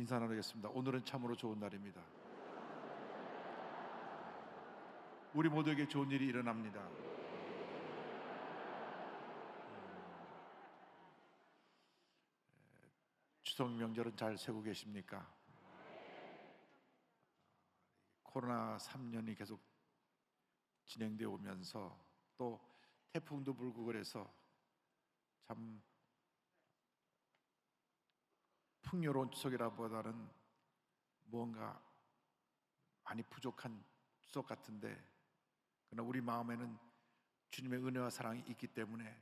인사 나누겠습니다. 오늘은 참으로 좋은 날입니다. 우리 모두에게 좋은 일이 일어납니다. 추석 명절은 잘 새고 계십니까? 코로나 3년이 계속 진행되어 오면서 또 태풍도 불고 그래서 참 풍요로운 추석이라보다는 무언가 많이 부족한 추석 같은데, 그러나 우리 마음에는 주님의 은혜와 사랑이 있기 때문에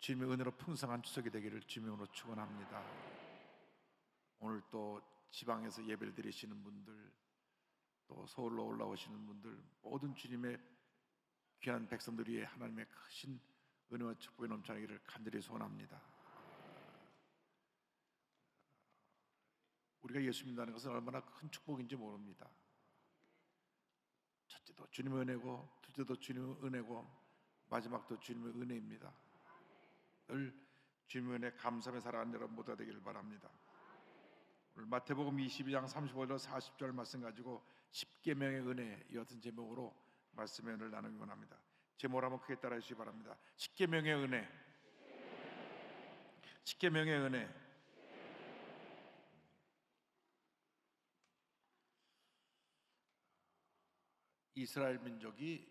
주님의 은혜로 풍성한 추석이 되기를 주님으로 축원합니다. 오늘 또 지방에서 예배를 드리시는 분들, 또 서울로 올라오시는 분들, 모든 주님의 귀한 백성들 위해 하나님의 크신 은혜와 축복이 넘쳐나기를 간절히 소원합니다. 우리가 예수 믿는다는 것은 얼마나 큰 축복인지 모릅니다. 첫째도 주님의 은혜고, 둘째도 주님의 은혜고, 마지막도 주님의 은혜입니다. 늘 주님의 은혜 감사하며 살아가는 여러분 모두가 되기를 바랍니다. 오늘 마태복음 22장 35절 40절 말씀 가지고 십계명의 은혜, 이 같은 제목으로 말씀의 은혜를 나누기 원합니다. 제목을 한번 크게 따라해 주시기 바랍니다. 십계명의 은혜, 십계명의 은혜. 이스라엘 민족이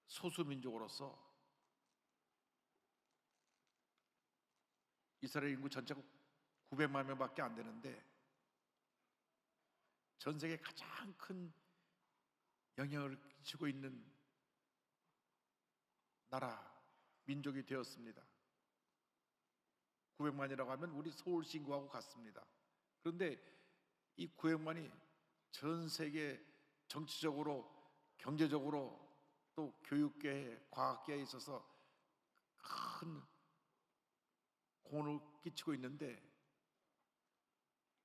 소수 민족으로서 이스라엘 인구 전체가 900만 명밖에 안 되는데 전 세계 가장 큰 영향을 끼치고 있는 나라, 민족이 되었습니다. 900만이라고 하면 우리 서울시 인구하고 같습니다. 그런데 이 900만이 전 세계 정치적으로, 경제적으로, 또 교육계에, 과학계에 있어서 큰 공헌을 끼치고 있는데,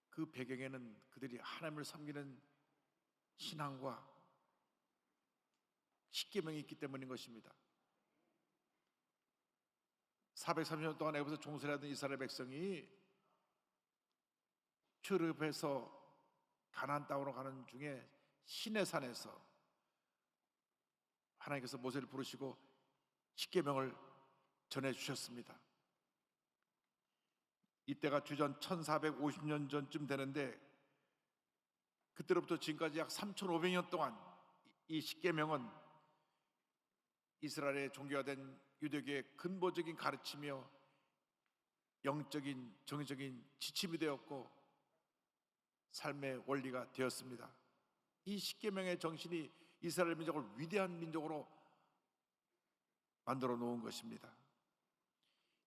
그 배경에는 그들이 하나님을 섬기는 신앙과 십계명이 있기 때문인 것입니다. 430년 동안 애굽에서 종살이하던 이스라엘 백성이 출애굽해서 가나안 땅으로 가는 중에 시내산에서 하나님께서 모세를 부르시고 십계명을 전해주셨습니다. 이때가 주전 1450년 전쯤 되는데, 그때로부터 지금까지 약 3500년 동안 이 십계명은 이스라엘의 종교화된 유대교의 근본적인 가르치며 영적인, 정의적인 지침이 되었고 삶의 원리가 되었습니다. 이 십계명의 정신이 이스라엘 민족을 위대한 민족으로 만들어 놓은 것입니다.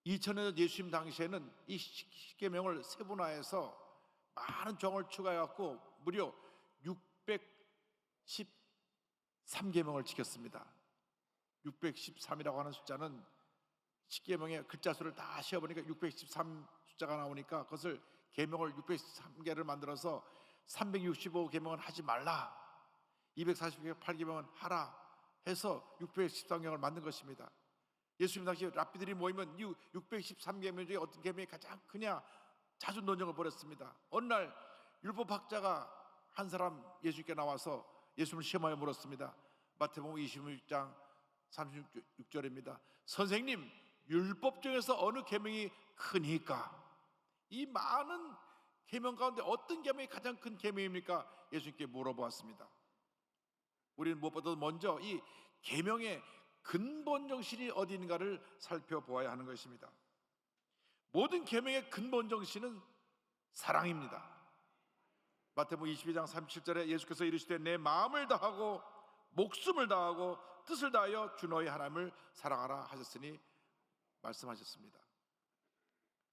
2000년 예수님 당시에는 이 십계명을 세분화해서 많은 조항을 추가해갖고 무려 613계명을 지켰습니다. 613이라고 하는 숫자는 십계명의 글자 수를 다 세어보니까 613 숫자가 나오니까 그것을 계명을 613개를 만들어서 365계명은 하지 말라, 248계명은 하라 해서 613계명을 만든 것입니다. 예수님 당시 랍비들이 모이면 이 613계명 중에 어떤 계명이 가장 크냐 자주 논쟁을 벌였습니다. 어느 날 율법학자가 한 사람 예수님께 나와서 예수님을 시험하여 물었습니다. 마태복음 26장 36절입니다. 선생님, 율법 중에서 어느 계명이 크니까? 이 많은 계명 가운데 어떤 계명이 가장 큰 계명입니까? 예수님께 물어보았습니다. 우리는 무엇보다도 먼저 이 계명의 근본 정신이 어디 있는가를 살펴보아야 하는 것입니다. 모든 계명의 근본 정신은 사랑입니다. 마태복음 22장 37절에 예수께서 이르시되 내 마음을 다하고 목숨을 다하고 뜻을 다하여 주 너희 하나님을 사랑하라 하셨으니 말씀하셨습니다.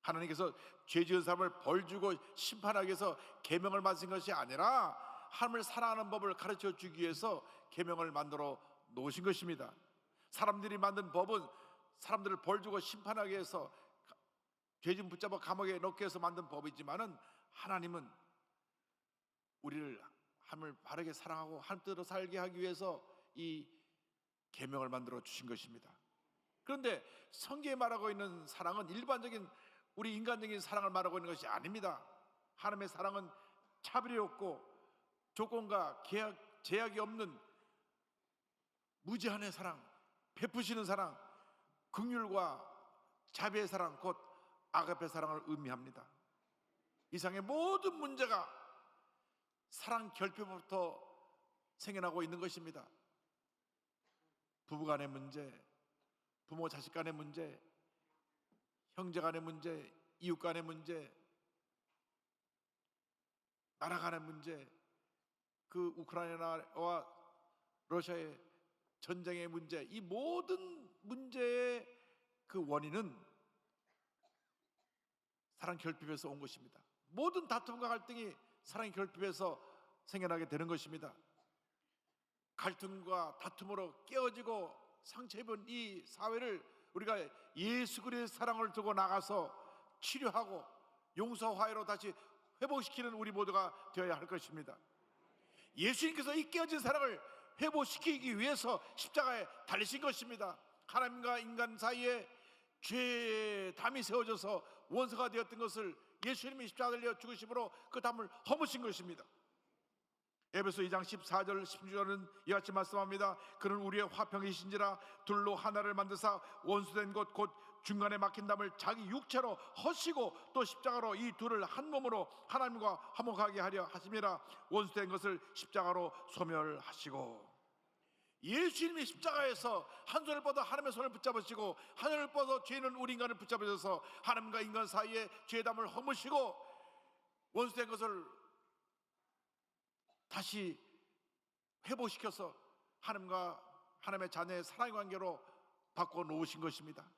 하나님께서 죄 지은 사람을 벌주고 심판하기 위해서 계명을 만드신 것이 아니라 하나님을 사랑하는 법을 가르쳐 주기 위해서 계명을 만들어 놓으신 것입니다. 사람들이 만든 법은 사람들을 벌주고 심판하기 위해서, 죄진 붙잡아 감옥에 넣기 위해서 만든 법이지만은 하나님은 우리를 하나님을 바르게 사랑하고 하나님 뜻대로 살게 하기 위해서 이 계명을 만들어 주신 것입니다. 그런데 성경에 말하고 있는 사랑은 일반적인 우리 인간적인 사랑을 말하고 있는 것이 아닙니다. 하나님의 사랑은 차별이 없고 조건과 제약이 없는 무제한의 사랑, 베푸시는 사랑, 긍휼과 자비의 사랑, 곧 아가페 사랑을 의미합니다. 이상의 모든 문제가 사랑 결핍부터 생겨나고 있는 것입니다. 부부간의 문제, 부모 자식 간의 문제, 형제 간의 문제, 이웃 간의 문제, 나라 간의 문제, 그 우크라이나와 러시아의 전쟁의 문제, 이 모든 문제의 그 원인은 사랑 결핍에서 온 것입니다. 모든 다툼과 갈등이 사랑 결핍에서 생겨나게 되는 것입니다. 갈등과 다툼으로 깨어지고 상처 입은 이 사회를 우리가 예수 그리스도의 사랑을 두고 나가서 치료하고 용서와 화해로 다시 회복시키는 우리 모두가 되어야 할 것입니다. 예수님께서 이 깨어진 사랑을 회복시키기 위해서 십자가에 달리신 것입니다. 하나님과 인간 사이에 죄의 담이 세워져서 원수가 되었던 것을 예수님이 십자가에 달려 죽으심으로 그 담을 허무신 것입니다. 에베소 2장 14절 16절은 이같이 말씀합니다. 그는 우리의 화평이신지라 둘로 하나를 만드사 원수된 것 곧 중간에 막힌 담을 자기 육체로 허시고 또 십자가로 이 둘을 한 몸으로 하나님과 화목하게 하려 하심이라. 원수된 것을 십자가로 소멸하시고, 예수님이 십자가에서 한 손을 뻗어 하나님의 손을 붙잡으시고 한 손을 뻗어 죄 있는 우리 인간을 붙잡으셔서 하나님과 인간 사이에 죄의 담을 허무시고 원수된 것을 다시 회복시켜서 하나님과 하나님의 자녀의 사랑의 관계로 바꿔 놓으신 것입니다.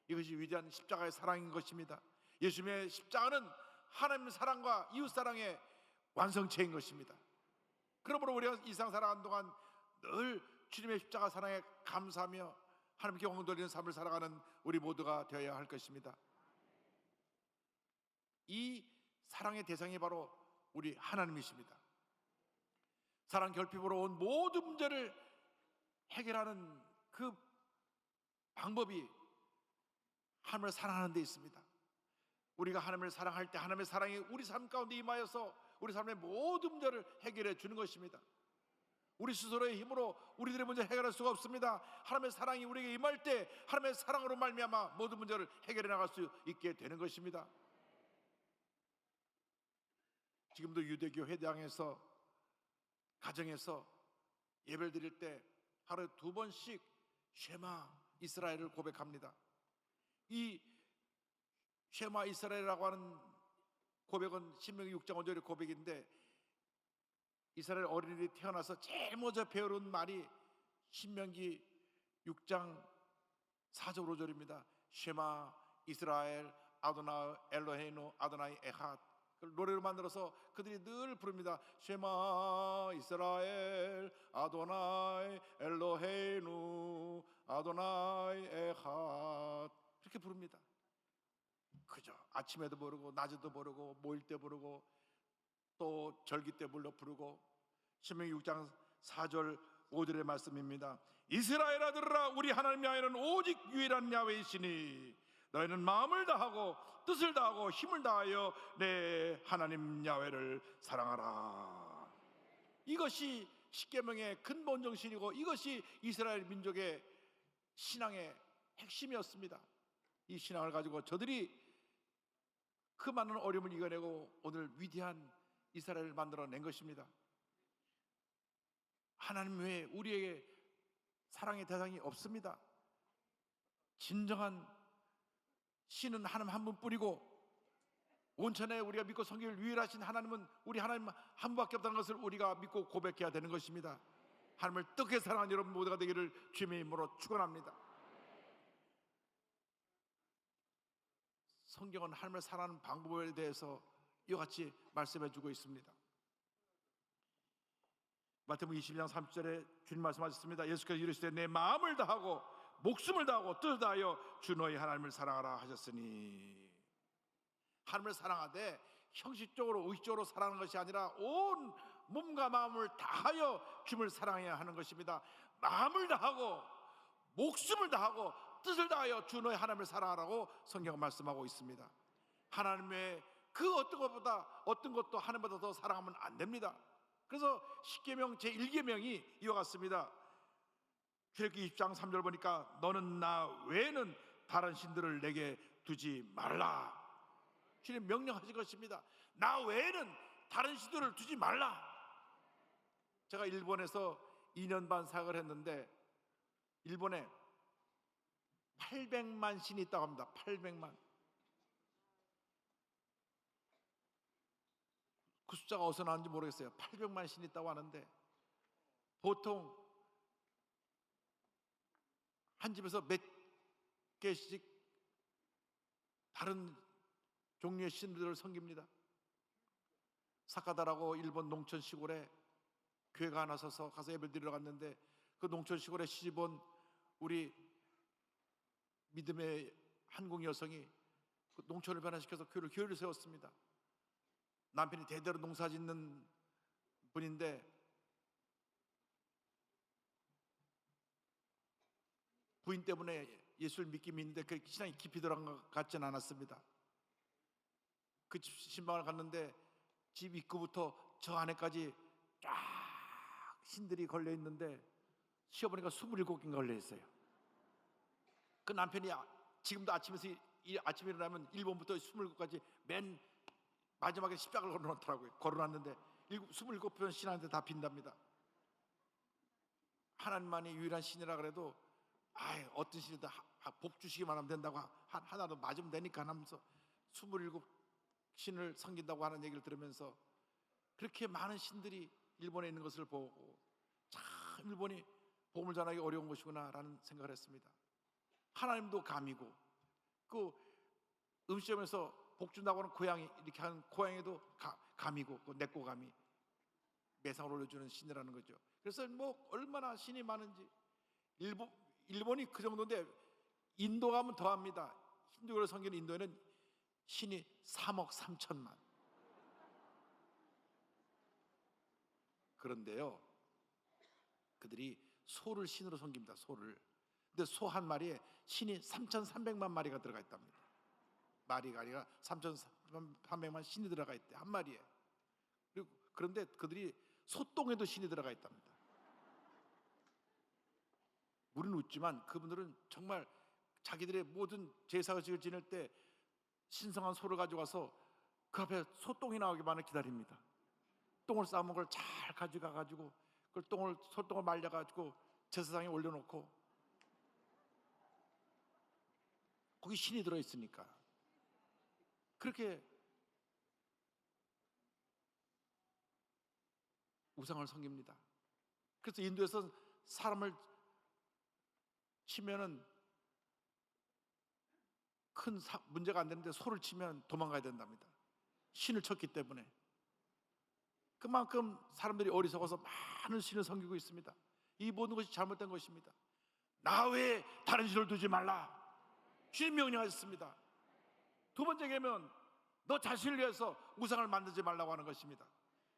이것이 위대한 십자가의 사랑인 것입니다. 예수님의 십자가는 하나님의 사랑과 이웃 사랑의 완성체인 것입니다. 그러므로 우리가 이 세상 살아가는 동안 늘 주님의 십자가 사랑에 감사하며 하나님께 영광 돌리는 삶을 살아가는 우리 모두가 되어야 할 것입니다. 이 사랑의 대상이 바로 우리 하나님이십니다. 사랑 결핍으로 온 모든 문제를 해결하는 그 방법이 하나님을 사랑하는 데 있습니다. 우리가 하나님을 사랑할 때 하나님의 사랑이 우리 삶 가운데 임하여서 우리 삶의 모든 문제를 해결해 주는 것입니다. 우리 스스로의 힘으로 우리들의 문제를 해결할 수가 없습니다. 하나님의 사랑이 우리에게 임할 때 하나님의 사랑으로 말미암아 모든 문제를 해결해 나갈 수 있게 되는 것입니다. 지금도 유대교 회당에서 가정에서 예배를 드릴 때 하루에 2번씩 쉐마 이스라엘을 고백합니다. 이 쉐마 이스라엘이라고 하는 고백은 신명기 6장 5절의 고백인데, 이스라엘 어린이들이 태어나서 제일 먼저 배우는 말이 신명기 6장 4절 5절입니다. 쉐마 이스라엘 아도나 엘로헤이노 아도나이 에핫. 노래로 만들어서 그들이 늘 부릅니다. 쉐마 이스라엘 아도나이 엘로헤이누 아도나이 에핫. 그렇게 부릅니다. 그죠? 아침에도 부르고 낮에도 부르고 모일 때 부르고 또 절기 때 불러 부르고. 신명기 6장 4절 5절의 말씀입니다. 이스라엘아 들으라, 우리 하나님 야훼는 오직 유일한 야훼이시니 너희는 마음을 다하고 뜻을 다하고 힘을 다하여 내 하나님 야훼를 사랑하라. 이것이 십계명의 근본 정신이고 이것이 이스라엘 민족의 신앙의 핵심이었습니다. 이 신앙을 가지고 저들이 그 많은 어려움을 이겨내고 오늘 위대한 이스라엘을 만들어낸 것입니다. 하나님 외에 우리에게 사랑의 대상이 없습니다. 진정한 신은 하나님 한 분뿐이고 온천에 우리가 믿고 섬길 유일하신 하나님은 우리 하나님 한 분밖에 없다는 것을 우리가 믿고 고백해야 되는 것입니다. 하나님을 뜨겁게 사랑하는 여러분 모두가 되기를 주님의 이름으로 축원합니다. 성경은 하나님을 사랑하는 방법에 대해서 이와 같이 말씀해 주고 있습니다. 마태복음 22장 30절에 주님 말씀하셨습니다. 예수께서 이르시되 내 마음을 다하고 목숨을 다하고 뜻을 다하여 주 너희 하나님을 사랑하라 하셨으니, 하나님을 사랑하되 형식적으로 의식적으로 사랑하는 것이 아니라 온 몸과 마음을 다하여 주님을 사랑해야 하는 것입니다. 마음을 다하고 목숨을 다하고 뜻을 다하여 주 너희 하나님을 사랑하라고 성경은 말씀하고 있습니다. 하나님의 그 어떤 것보다 어떤 것도 하나님보다 더 사랑하면 안 됩니다. 그래서 십계명 제1계명이 이와 같습니다. 출애굽기 20장 3절 보니까 너는 나 외에는 다른 신들을 내게 두지 말라. 주님 명령하신 것입니다. 나 외에는 다른 신들을 두지 말라. 제가 일본에서 2년 반 사역을 했는데 일본에 800만 신이 있다고 합니다. 800만. 그 숫자가 어디서 나왔는지 모르겠어요. 800만 신이 있다고 하는데 보통 한 집에서 몇 개씩 다른 종류의 신들을 섬깁니다. 사카다라고 일본 농촌 시골에 교회가 하나 서서 가서 예배 드리러 갔는데 그 농촌 시골에 시집온 우리 믿음의 한국 여성이 그 농촌을 변화시켜서 교회를 세웠습니다. 남편이 대대로 농사 짓는 분인데 부인 때문에 예수를 믿긴 믿는데 그 신앙이 깊이 들어간 것 같지는 않았습니다. 그 집 신방을 갔는데 집 입구부터 저 안에까지 쫙 신들이 걸려 있는데 쉬어보니까 27개가 걸려 있어요. 그 남편이 지금도 아침에 일어나면 1번부터 27까지 맨 마지막에 십자가를 걸어놓더라고요. 걸어놨는데 27편 신한테 다 빈답니다. 하나님만이 유일한 신이라 그래도 어떤 신이든 복 주시기만 하면 된다고 하나도 맞으면 되니까 하면서 27신을 섬긴다고 하는 얘기를 들으면서 그렇게 많은 신들이 일본에 있는 것을 보고 참 일본이 복음을 전하기 어려운 곳이구나 라는 생각을 했습니다. 하나님도 감이고 그 음식점에서 복 준다고 하는 고양이 이렇게 하는 고양이도 감이고 그 내꼬감이 매상을 올려주는 신이라는 거죠. 그래서 뭐 얼마나 신이 많은지 일본이 그 정도인데 인도 가면 더합니다. 힌두교를 섬기는 인도에는 신이 3억 3천만. 그런데요 그들이 소를 신으로 섬깁니다. 소를. 근데 소 한 마리에 신이 3,300만 마리가 들어가 있답니다. 마리가 아니라 3,300만 신이 들어가 있대 한 마리에. 그리고 그런데 그들이 소똥에도 신이 들어가 있답니다. 우리는 웃지만 그분들은 정말 자기들의 모든 제사의식을 지낼 때 신성한 소를 가져가서 그 앞에 소똥이 나오기만을 기다립니다. 똥을 싸먹은 걸 잘 가져가 가지고 그걸 소똥을 말려 가지고 제사상에 올려놓고 거기 신이 들어있으니까 그렇게 우상을 섬깁니다. 그래서 인도에서 사람을 치면은 큰 문제가 안 되는데 소를 치면 도망가야 된답니다. 신을 쳤기 때문에. 그만큼 사람들이 어리석어서 많은 신을 섬기고 있습니다. 이 모든 것이 잘못된 것입니다. 나 외에 다른 신을 두지 말라. 주님 명령하셨습니다. 두 번째 계명은 너 자신을 위해서 우상을 만들지 말라고 하는 것입니다.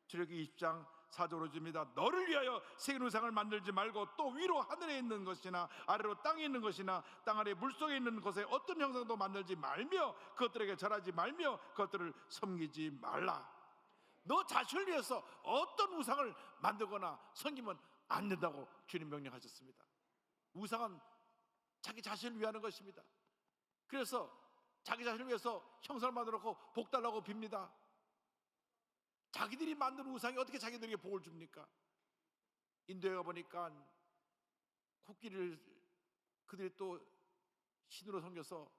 출애굽기 20장 4절로 줍니다. 너를 위하여 새긴 우상을 만들지 말고 또 위로 하늘에 있는 것이나 아래로 땅에 있는 것이나 땅 아래 물속에 있는 것에 어떤 형상도 만들지 말며 그것들에게 절하지 말며 그것들을 섬기지 말라. 너 자신을 위해서 어떤 우상을 만들거나 섬기면 안 된다고 주님 명령하셨습니다. 우상은 자기 자신을 위하는 것입니다. 그래서 자기 자신을 위해서 형상을 만들어 놓고 복 달라고 빕니다. 자기들이 만든 우상이 어떻게 자기들에게 복을 줍니까? 인도에 가보니까 코끼리를 그들이 또 신으로 섬겨서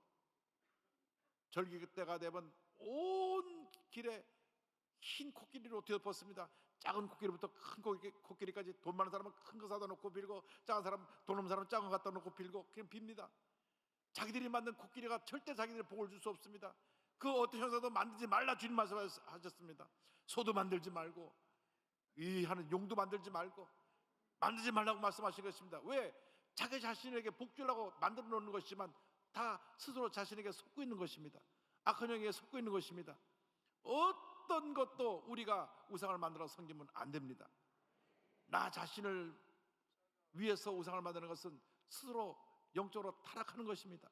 절기 때가 되면 온 길에 흰 코끼리로 뒤덮었습니다. 작은 코끼리부터 큰 코끼리까지 돈 많은 사람은 큰 거 사다 놓고 빌고 작은 사람 돈 없는 사람은 작은 거 갖다 놓고 빌고 그냥 빕니다. 자기들이 만든 코끼리가 절대 자기들의 복을 줄 수 없습니다. 그 어떤 형상도 만들지 말라 주님 말씀하셨습니다. 소도 만들지 말고 이 하는 용도 만들지 말고 만들지 말라고 말씀하신 것입니다. 왜? 자기 자신에게 복 주려고 만들어 놓는 것이지만 다 스스로 자신에게 속고 있는 것입니다. 악한 영에 속고 있는 것입니다. 어떤 것도 우리가 우상을 만들어 섬기면 안 됩니다. 나 자신을 위해서 우상을 만드는 것은 스스로 영적으로 타락하는 것입니다.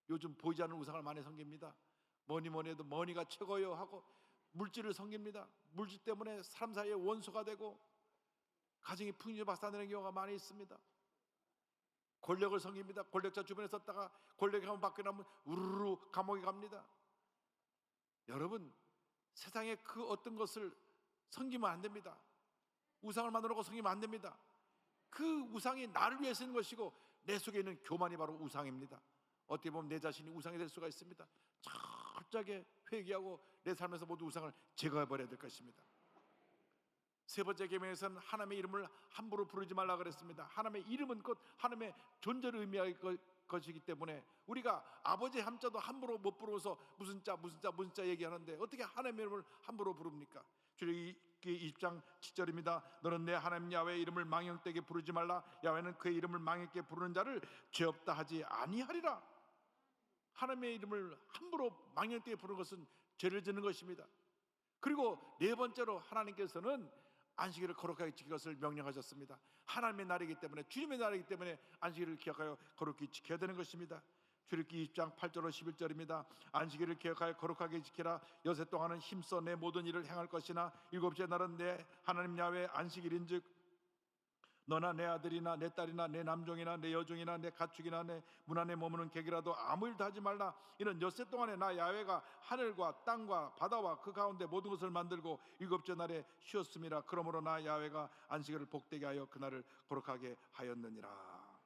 요즘 보이지 않는 우상을 많이 섬깁니다. 뭐니 뭐니 해도 머니가 최고요 하고 물질을 섬깁니다. 물질 때문에 사람 사이에 원수가 되고 가정이 풍요박산되는 경우가 많이 있습니다. 권력을 섬깁니다. 권력자 주변에 썼다가 권력이 한번 바뀌어나면 우르르 감옥에 갑니다. 여러분, 세상에 그 어떤 것을 섬기면 안 됩니다. 우상을 만들어 놓고 섬기면 안 됩니다. 그 우상이 나를 위해서 있는 것이고 내 속에 있는 교만이 바로 우상입니다. 어떻게 보면 내 자신이 우상이 될 수가 있습니다. 철저하게 회개하고 내 삶에서 모두 우상을 제거해버려야 될 것입니다. 세 번째 계명에서는 하나님의 이름을 함부로 부르지 말라 그랬습니다. 하나님의 이름은 곧 하나님의 존재를 의미할 것이기 때문에 우리가 아버지의 함자도 함부로 못 부르면서 무슨 자 얘기하는데 어떻게 하나님의 이름을 함부로 부릅니까? 출애굽기 20장 7절입니다. 너는 내 하나님 야훼의 이름을 망령되게 부르지 말라. 야훼는 그의 이름을 망령되게 부르는 자를 죄 없다 하지 아니하리라. 하나님의 이름을 함부로 망령되게 부르는 것은 죄를 짓는 것입니다. 그리고 네 번째로 하나님께서는 안식일을 거룩하게 지킬 것을 명령하셨습니다. 하나님의 날이기 때문에, 주님의 날이기 때문에 안식일을 기억하여 거룩히 지켜야 되는 것입니다. 출애굽기 20장 8절로 11절입니다. 안식일을 기억하여 거룩하게 지키라. 여세 동안은 힘써 내 모든 일을 행할 것이나 일곱째 날은 내 하나님 야훼의 안식일인즉 너나 내 아들이나 내 딸이나 내 남종이나 내 여종이나 내 가축이나 내 문 안에 머무는 객이라도 아무 일도 하지 말라. 이는 엿새 동안에 나 야훼가 하늘과 땅과 바다와 그 가운데 모든 것을 만들고 일곱째 날에 쉬었음이라. 그러므로 나 야훼가 안식일을 복되게 하여 그날을 거룩하게 하였느니라.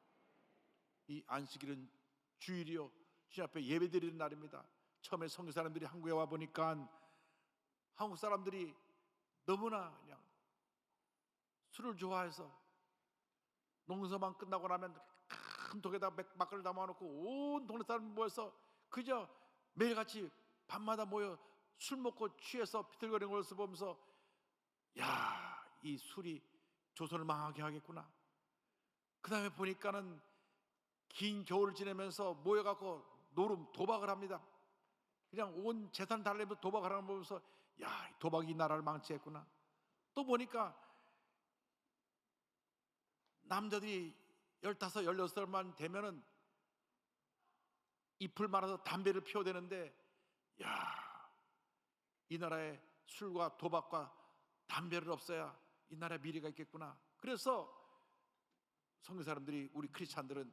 이 안식일은 주일이요, 주님 앞에 예배드리는 날입니다. 처음에 선교 사람들이 한국에 와 보니까 한국 사람들이 너무나 그냥 술을 좋아해서 농사만 끝나고 나면 큰 독에다 막걸리 담아놓고 온 동네 사람 모여서 그저 매일같이 밤마다 모여 술 먹고 취해서 비틀거리는 것을 보면서 야, 이 술이 조선을 망하게 하겠구나. 그 다음에 보니까는 긴 겨울을 지내면서 모여갖고 노름 도박을 합니다. 그냥 온 재산 달래면서 도박을 하는 거 보면서 야, 도박이 이 나라를 망치했구나. 또 보니까 남자들이 15, 16살만 되면은 잎을 말아서 담배를 피워야 되는데, 야, 이 나라에 술과 도박과 담배를 없애야 이 나라에 미래가 있겠구나. 그래서 선교 사람들이, 우리 크리스찬들은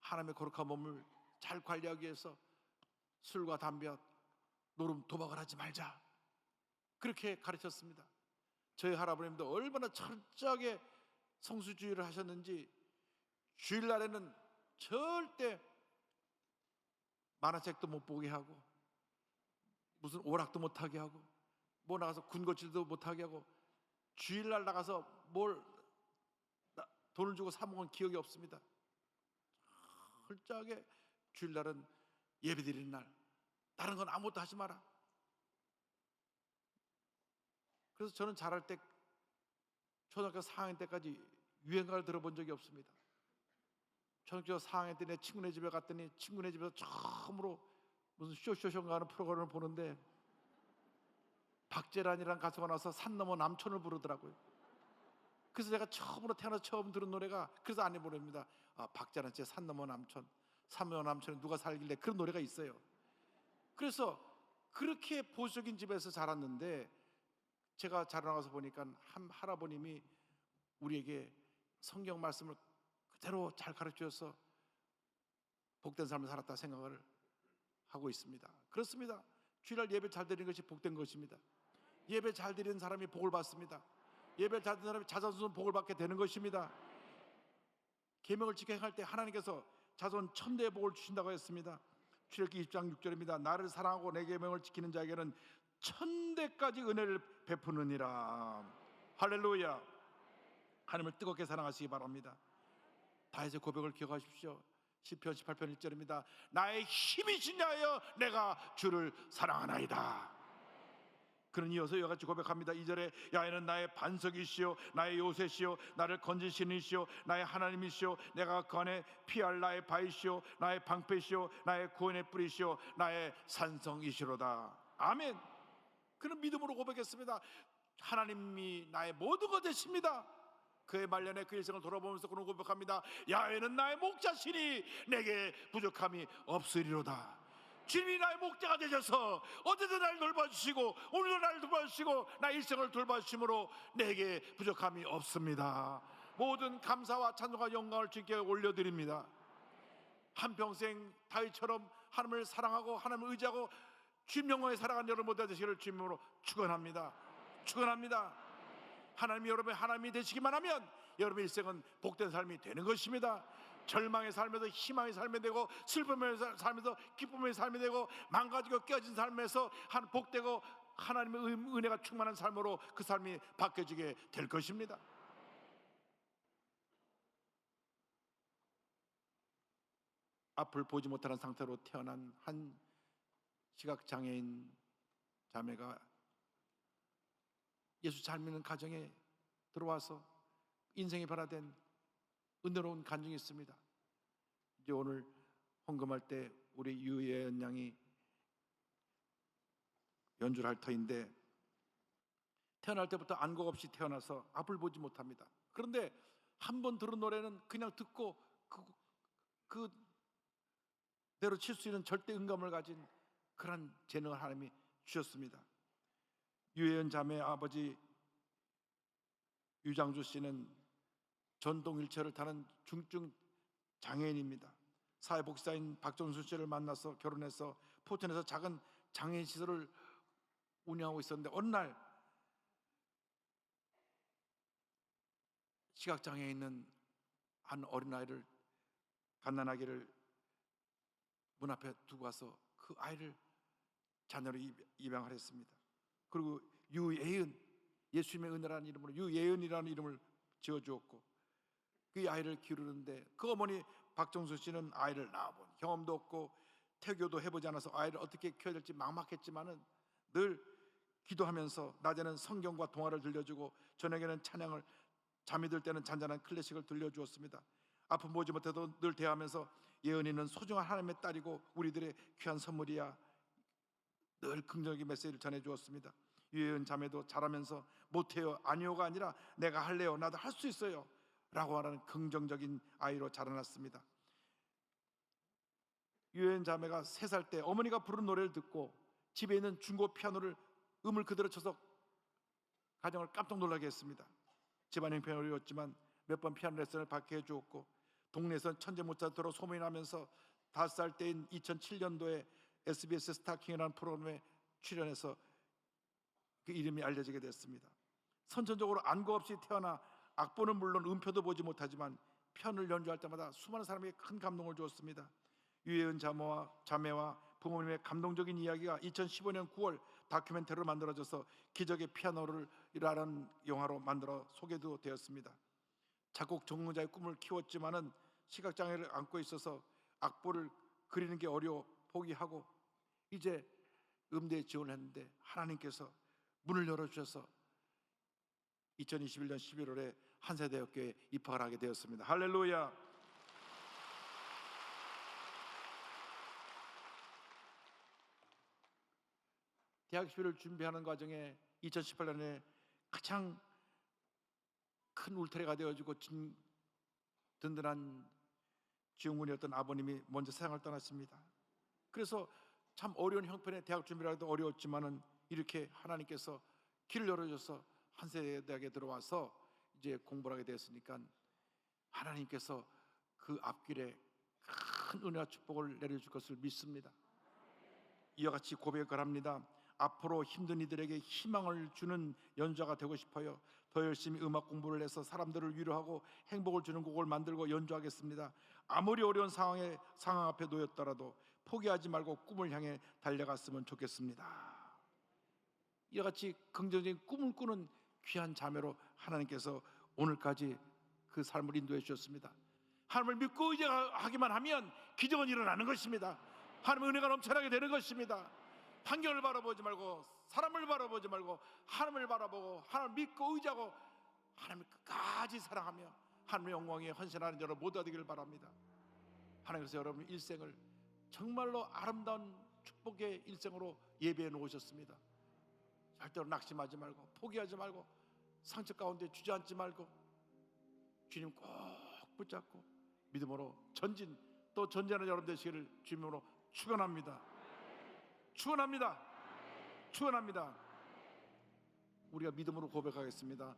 하나님의 거룩한 몸을 잘 관리하기 위해서 술과 담배와 노름 도박을 하지 말자, 그렇게 가르쳤습니다. 저희 할아버님도 얼마나 철저하게 성수주의를 하셨는지 주일날에는 절대 만화책도 못 보게 하고 무슨 오락도 못 하게 하고 뭐 나가서 군것질도 못 하게 하고 주일날 나가서 뭘 돈을 주고 사 먹은 기억이 없습니다. 철저하게 주일날은 예배드리는 날, 다른 건 아무것도 하지 마라. 그래서 저는 자랄 때 초등학교 4학년 때까지 유행가를 들어본 적이 없습니다. 초등학교 4학년 때 내 친구네 집에 갔더니 친구네 집에서 처음으로 무슨 쇼쇼쇼인가 하는 프로그램을 보는데 박재란이라는 가수가 나와서 산 넘어 남촌을 부르더라고요. 그래서 제가 처음으로 태어나서 처음 들은 노래가, 그래서 아내 부릅니다. 아, 박재란 씨의 산 넘어 남촌, 산 넘어 남촌에 누가 살길래, 그런 노래가 있어요. 그래서 그렇게 보수적인 집에서 자랐는데 제가 자라나가서 보니까 한 할아버님이 우리에게 성경 말씀을 그대로 잘 가르쳐줘서 복된 삶을 살았다 생각을 하고 있습니다. 그렇습니다. 주일날 예배 잘 드리는 것이 복된 것입니다. 예배 잘 드리는 사람이 복을 받습니다. 예배 잘 드리는 사람이 자손 복을 받게 되는 것입니다. 계명을 지켜 행할 때 하나님께서 자손 천대의 복을 주신다고 했습니다. 출애굽기 20장 6절입니다. 나를 사랑하고 내 계명을 지키는 자에게는 천대까지 은혜를 베푸느니라. 할렐루야. 하나님을 뜨겁게 사랑하시기 바랍니다. 다윗의 고백을 기억하십시오. 시편 18편 1절입니다. 나의 힘이신 자여 내가 주를 사랑하나이다. 그는 이어서 이와 같이 고백합니다. 2절에 야훼는 나의 반석이시오 나의 요새시오 나를 건지시는 이시오 나의 하나님이시오 내가 그 안에 피할 나의 바위시오 나의 방패시오 나의 구원의 뿌리시오 나의 산성이시로다. 아멘. 그는 믿음으로 고백했습니다. 하나님이 나의 모든 것 되십니다. 그의 말년에 그 일생을 돌아보면서 그는 고백합니다. 야훼는 나의 목자시니 내게 부족함이 없으리로다. 주님이 나의 목자가 되셔서 어제도 나를 돌봐주시고 오늘도 나를 돌봐주시고 나의 일생을 돌봐주심으로 내게 부족함이 없습니다. 모든 감사와 찬송과 영광을 주님께 올려드립니다. 한평생 다윗처럼 하나님을 사랑하고 하나님을 의지하고 주님 영광에 살아간 여러분 모두 되시기를 주님으로 축원합니다. 축원합니다. 하나님이 여러분의 하나님이 되시기만 하면 여러분의 일생은 복된 삶이 되는 것입니다. 절망의 삶에서 희망의 삶이 되고 슬픔의 삶에서 기쁨의 삶이 되고 망가지고 깨어진 삶에서 복되고 하나님의 은혜가 충만한 삶으로 그 삶이 바뀌어지게 될 것입니다. 앞을 보지 못하는 상태로 태어난 한 시각장애인 자매가 예수 잘 믿는 가정에 들어와서 인생이 변화된 은혜로운 간증이 있습니다. 이제 오늘 헌금할 때 우리 유예은 양이 연주를 할 터인데 태어날 때부터 안곡 없이 태어나서 앞을 보지 못합니다. 그런데 한 번 들은 노래는 그냥 듣고 그대로 칠 수 있는 절대 음감을 가진 그런 재능을 하나님이 주셨습니다. 유예은 자매의 아버지 유장주 씨는 전동 휠체어를 타는 중증 장애인입니다. 사회복지사인 박정순 씨를 만나서 결혼해서 포천에서 작은 장애인 시설을 운영하고 있었는데 어느 날 시각장애에 있는 한 어린아이를 갓난아기를 문 앞에 두고 와서 그 아이를 자녀로 입양을 했습니다. 그리고 유예은, 예수님의 은혜라는 이름으로 유예은이라는 이름을 지어주었고 그 아이를 기르는데 그 어머니 박정수 씨는 아이를 낳아본 경험도 없고 태교도 해보지 않아서 아이를 어떻게 키워야 될지 막막했지만은 늘 기도하면서 낮에는 성경과 동화를 들려주고 저녁에는 찬양을, 잠이 들 때는 잔잔한 클래식을 들려주었습니다. 아픔 보지 못해도 늘 대하면서 예은이는 소중한 하나님의 딸이고 우리들의 귀한 선물이야, 늘 긍정적인 메시지를 전해주었습니다. 유예은 자매도 자라면서 못해요, 아니요가 아니라 내가 할래요, 나도 할 수 있어요 라고 하는 긍정적인 아이로 자라났습니다. 유예은 자매가 3살 때 어머니가 부르는 노래를 듣고 집에 있는 중고 피아노를 음을 그대로 쳐서 가정을 깜짝 놀라게 했습니다. 집안 형편이 어려웠지만 몇 번 피아노 레슨을 받게 해주었고 동네에서 천재 모차르트로 소문이 나면서 5살 때인 2007년도에 SBS 스타킹이라는 프로그램에 출연해서 그 이름이 알려지게 됐습니다. 선천적으로 안고 없이 태어나 악보는 물론 음표도 보지 못하지만 피아노를 연주할 때마다 수많은 사람에게 큰 감동을 주었습니다. 유예은 자매와 부모님의 감동적인 이야기가 2015년 9월 다큐멘터리로 만들어져서 기적의 피아노를이라는 영화로 만들어 소개도 되었습니다. 작곡 전공자의 꿈을 키웠지만은 시각장애를 안고 있어서 악보를 그리는 게 어려워 포기하고 이제 음대에 지원을 했는데 하나님께서 문을 열어주셔서 2021년 11월에 한세대학교에 입학을 하게 되었습니다. 할렐루야. 대학 입시를 준비하는 과정에 2018년에 가장 큰 울타리가 되어지고 든든한 지원군이었던 아버님이 먼저 세상을 떠났습니다. 그래서 참 어려운 형편의 대학 준비를 하기도 어려웠지만은 이렇게 하나님께서 길을 열어줘서 한세대학에 들어와서 이제 공부를 하게 되었으니까 하나님께서 그 앞길에 큰 은혜와 축복을 내려줄 것을 믿습니다. 이와 같이 고백을 합니다. 앞으로 힘든 이들에게 희망을 주는 연주자가 되고 싶어요. 더 열심히 음악 공부를 해서 사람들을 위로하고 행복을 주는 곡을 만들고 연주하겠습니다. 아무리 어려운 상황 앞에 놓였더라도 포기하지 말고 꿈을 향해 달려갔으면 좋겠습니다. 이와 같이 긍정적인 꿈을 꾸는 귀한 자매로 하나님께서 오늘까지 그 삶을 인도해 주셨습니다. 하나님을 믿고 의지하기만 하면 기적은 일어나는 것입니다. 하나님의 은혜가 넘쳐나게 되는 것입니다. 환경을 바라보지 말고 사람을 바라보지 말고 하나님을 바라보고 하나님을 믿고 의지하고 하나님을 끝까지 사랑하며 하나님의 영광에 헌신하는 여러분 모두가 되기를 바랍니다. 하나님께서 여러분 일생을 정말로 아름다운 축복의 일생으로 예배해 놓으셨습니다. 절대로 낙심하지 말고 포기하지 말고 상처 가운데 주저앉지 말고 주님 꼭 붙잡고 믿음으로 전진 또 전진하는 여러분 되시기를 주님으로 축원합니다. 축원합니다. 축원합니다. 우리가 믿음으로 고백하겠습니다.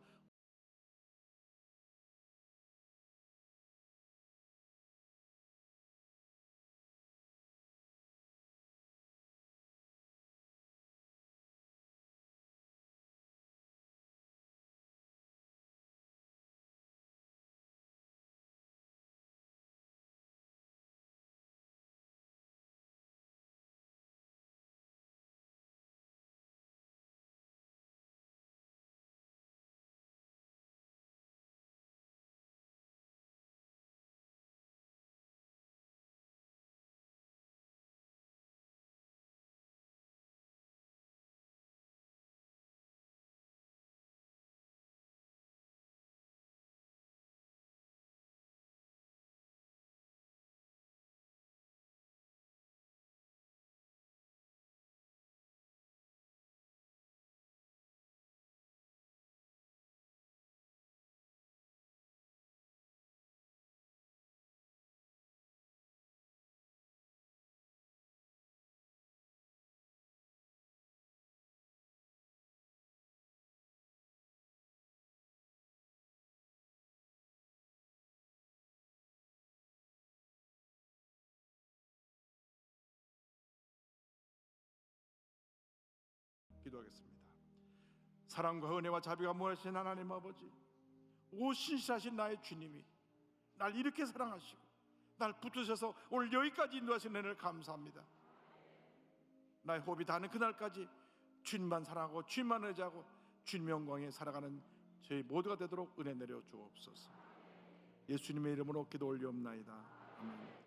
기도하겠습니다. 사랑과 은혜와 자비가 무하신 하나님 아버지, 오 신실하신 나의 주님이 날 이렇게 사랑하시고 날 붙드셔서 오늘 여기까지 인도하신 은혜를 감사합니다. 나의 호흡이 닿는 그날까지 주님만 사랑하고 주님만 의지하고 주님의 영광에 살아가는 저희 모두가 되도록 은혜 내려 주옵소서. 예수님의 이름으로 기도 올리옵나이다. 아멘.